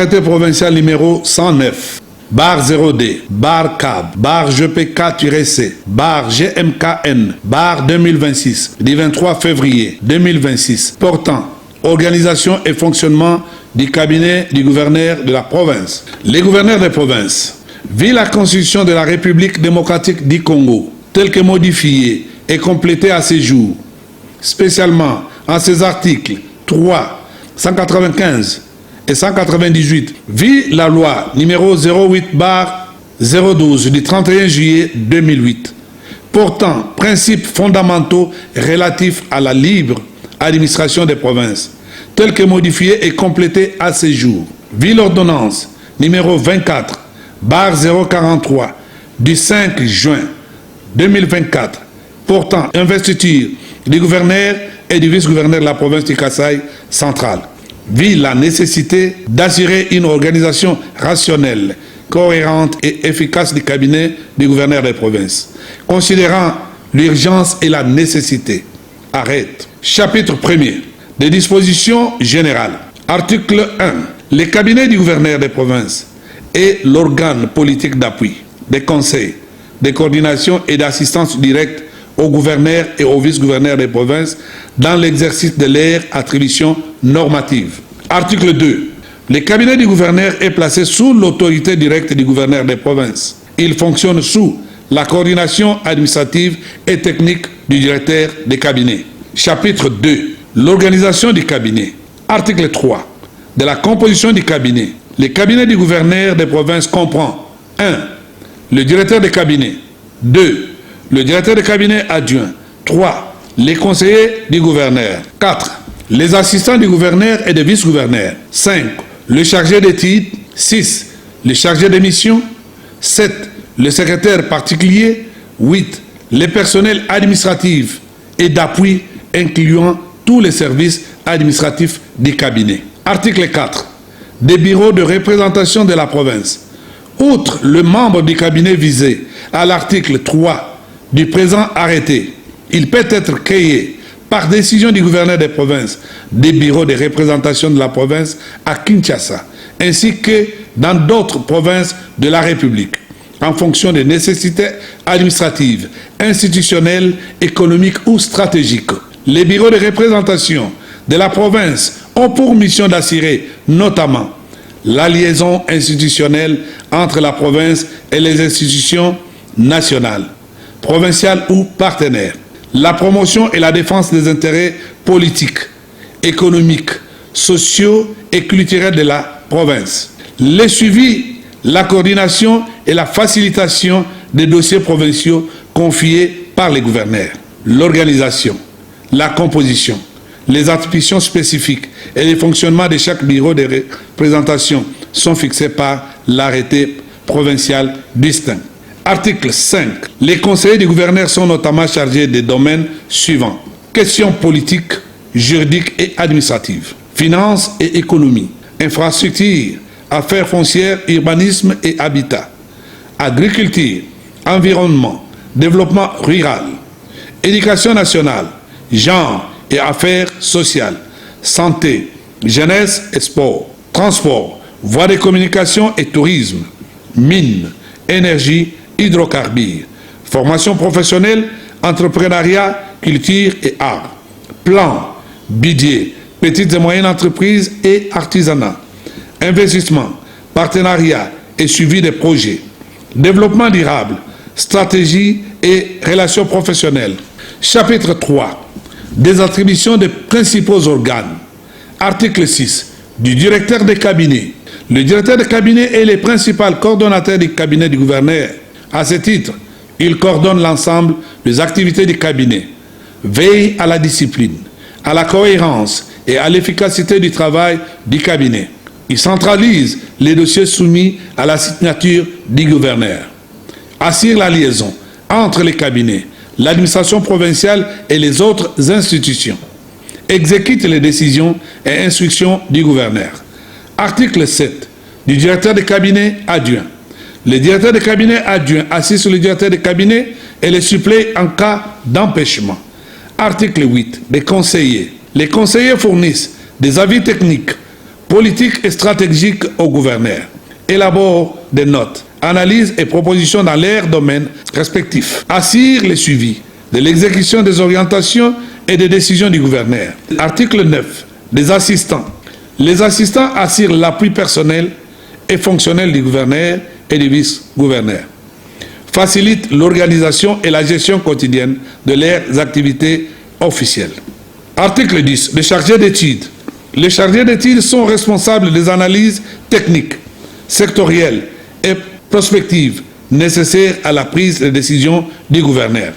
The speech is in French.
arrêté provincial numéro 109, barre 0D, barre CAB, barre GPK-C, barre GMKN, barre 2026, du 23 février 2026, portant organisation et fonctionnement du cabinet du gouverneur de la province. Les gouverneurs des provinces, vu la constitution de la République démocratique du Congo, telle que modifiée et complétée à ce jour, spécialement en ses articles 3, 195 et 198, vu la loi numéro 08/012 du 31 juillet 2008, portant principes fondamentaux relatifs à la libre administration des provinces, telle que modifiée et complétée à ce jour, vu l'ordonnance numéro 24/043 du 5 juin 2024, portant investiture du gouverneur et du vice-gouverneur de la province du Kasaï central, vu la nécessité d'assurer une organisation rationnelle, cohérente et efficace du cabinet du gouverneur des provinces, considérant l'urgence et la nécessité. Arrête. Chapitre 1er. Des dispositions générales. Article 1. Les cabinets du gouverneur des provinces est l'organe politique d'appui, des conseils, de coordination et d'assistance directe aux gouverneurs et aux vice-gouverneurs des provinces dans l'exercice de leurs attributions normatives. Article 2. Le cabinet du gouverneur est placé sous l'autorité directe du gouverneur des provinces. Il fonctionne sous la coordination administrative et technique du directeur des cabinets. Chapitre 2. L'organisation du cabinet. Article 3. De la composition du cabinet. Le cabinet du gouverneur des provinces comprend 1. Le directeur des cabinets. 2. Le directeur de cabinet adjoint. 3. Les conseillers du gouverneur. 4. Les assistants du gouverneur et des vice-gouverneurs. 5. Le chargé des titres. 6. Le chargé des missions. 7. Le secrétaire particulier. 8. Les personnels administratifs et d'appui incluant tous les services administratifs du cabinet. Article 4. Des bureaux de représentation de la province. Outre le membre du cabinet visé à l'article 3 du présent arrêté, il peut être créé par décision du gouverneur des provinces des bureaux de représentation de la province à Kinshasa, ainsi que dans d'autres provinces de la République, en fonction des nécessités administratives, institutionnelles, économiques ou stratégiques. Les bureaux de représentation de la province ont pour mission d'assurer notamment la liaison institutionnelle entre la province et les institutions nationales, provinciales ou partenaires, la promotion et la défense des intérêts politiques, économiques, sociaux et culturels de la province, le suivi, la coordination et la facilitation des dossiers provinciaux confiés par les gouverneurs, l'organisation, la composition, les attributions spécifiques et le fonctionnement de chaque bureau de représentation sont fixés par l'arrêté provincial distinct. Article 5. Les conseillers du gouverneur sont notamment chargés des domaines suivants. Questions politiques, juridiques et administratives, finances et économie, infrastructures, affaires foncières, urbanisme et habitat, agriculture, environnement, développement rural, éducation nationale, genre et affaires sociales, santé, jeunesse et sport, transport, voies de communication et tourisme, mines, énergie, hydrocarbures, formation professionnelle, entrepreneuriat, culture et art, plan, budget, petites et moyennes entreprises et artisanat, investissement, partenariat et suivi des projets, développement durable, stratégie et relations professionnelles. Chapitre 3. Des attributions des principaux organes. Article 6. Du directeur des cabinets. Le directeur de cabinet est le principal coordonnateur du cabinet du gouverneur. À ce titre, il coordonne l'ensemble des activités du cabinet, veille à la discipline, à la cohérence et à l'efficacité du travail du cabinet. Il centralise les dossiers soumis à la signature du gouverneur, assure la liaison entre les cabinets, l'administration provinciale et les autres institutions, exécute les décisions et instructions du gouverneur. Article 7. Du directeur de cabinet adjoint. Le directeur de cabinet adjoint assiste sur le directeur de cabinet et le supplée en cas d'empêchement. Article 8. Des conseillers. Les conseillers fournissent des avis techniques, politique et stratégique au gouverneur, élabore des notes, analyses et propositions dans leurs domaines respectifs, assure le suivi de l'exécution des orientations et des décisions du gouverneur. Article 9. Des assistants. Les assistants assurent l'appui personnel et fonctionnel du gouverneur et du vice-gouverneur, facilitent l'organisation et la gestion quotidienne de leurs activités officielles. Article 10. Les chargés d'études. Les chargés d'études sont responsables des analyses techniques, sectorielles et prospectives nécessaires à la prise de décision du gouverneur.